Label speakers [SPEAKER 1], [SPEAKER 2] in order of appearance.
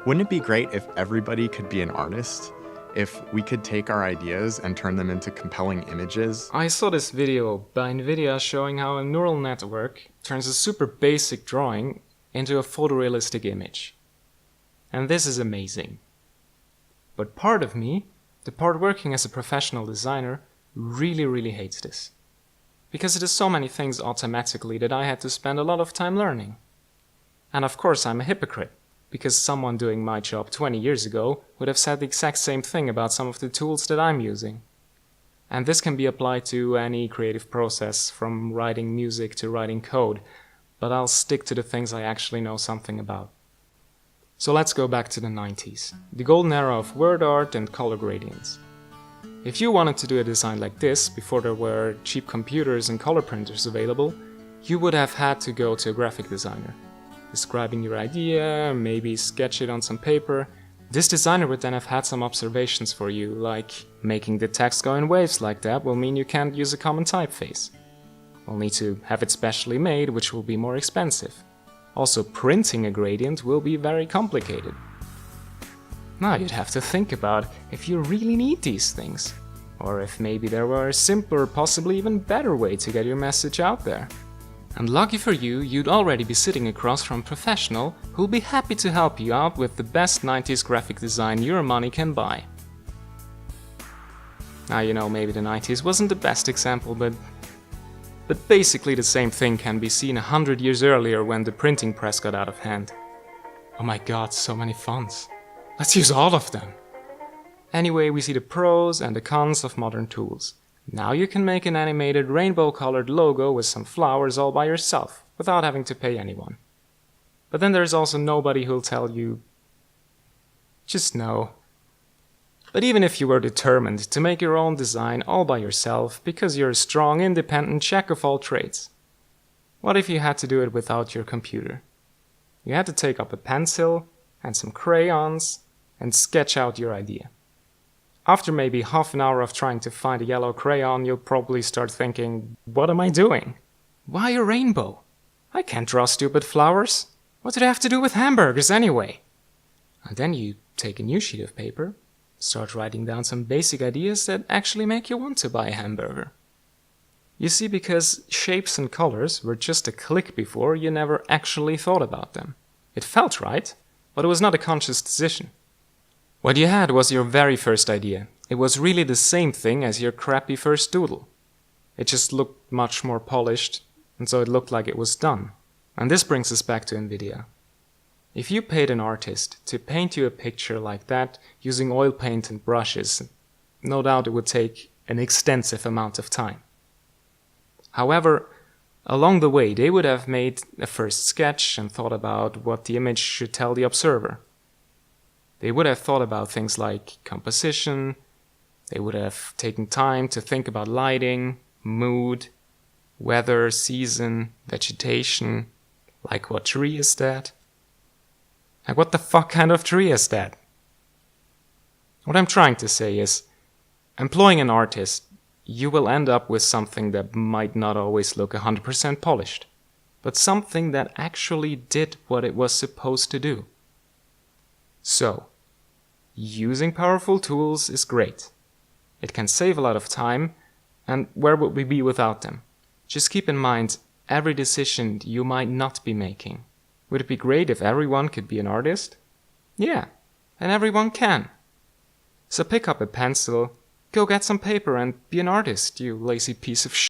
[SPEAKER 1] Wouldn't it be great if everybody could be an artist? If we could take our ideas and turn them into compelling images?
[SPEAKER 2] I saw this video by NVIDIA showing how a neural network turns a super basic drawing into a photorealistic image. And this is amazing. But part of me, the part working as a professional designer, really hates this. Because it does so many things automatically that I had to spend a lot of time learning. And of course I'm a hypocrite, because someone doing my job 20 years ago would have said the exact same thing about some of the tools that I'm using. And this can be applied to any creative process, from writing music to writing code, but I'll stick to the things I actually know something about. So let's go back to the 90s, the golden era of word art and color gradients. If you wanted to do a design like this before there were cheap computers and color printers available, you would have had to go to a graphic designer, describing your idea, maybe sketch it on some paper. This designer would then have had some observations for you, like making the text go in waves like that will mean you can't use a common typeface. We'll need to have it specially made, which will be more expensive. Also, printing a gradient will be very complicated. Now you'd have to think about if you really need these things, or if maybe there were a simpler, possibly even better way to get your message out there. And lucky for you, you'd already be sitting across from a professional who'll be happy to help you out with the best 90s graphic design your money can buy. Now, you know, maybe the 90s wasn't the best example, but basically the same thing can be seen 100 years earlier when the printing press got out of hand. Oh my god, so many fonts. Let's use all of them. Anyway, we see the pros and the cons of modern tools. Now you can make an animated rainbow-colored logo with some flowers all by yourself, without having to pay anyone. But then there's also nobody who'll tell you, just no. But even if you were determined to make your own design all by yourself because you're a strong, independent jack of all trades, what if you had to do it without your computer? You had to take up a pencil and some crayons and sketch out your idea. After maybe half an hour of trying to find a yellow crayon, you'll probably start thinking, what am I doing? Why a rainbow? I can't draw stupid flowers. What do they have to do with hamburgers anyway? And then you take a new sheet of paper, start writing down some basic ideas that actually make you want to buy a hamburger. You see, because shapes and colors were just a click before, you never actually thought about them. It felt right, but it was not a conscious decision. What you had was your very first idea. It was really the same thing as your crappy first doodle. It just looked much more polished, and so it looked like it was done. And this brings us back to NVIDIA. If you paid an artist to paint you a picture like that using oil paint and brushes, no doubt it would take an extensive amount of time. However, along the way they would have made a first sketch and thought about what the image should tell the observer. They would have thought about things like composition, they would have taken time to think about lighting, mood, weather, season, vegetation, like what tree is that? Like what the fuck kind of tree is that? What I'm trying to say is, employing an artist, you will end up with something that might not always look 100% polished, but something that actually did what it was supposed to do. So, using powerful tools is great. It can save a lot of time, and where would we be without them? Just keep in mind every decision you might not be making. Would it be great if everyone could be an artist? Yeah, and everyone can. So pick up a pencil, go get some paper and be an artist, you lazy piece of shit.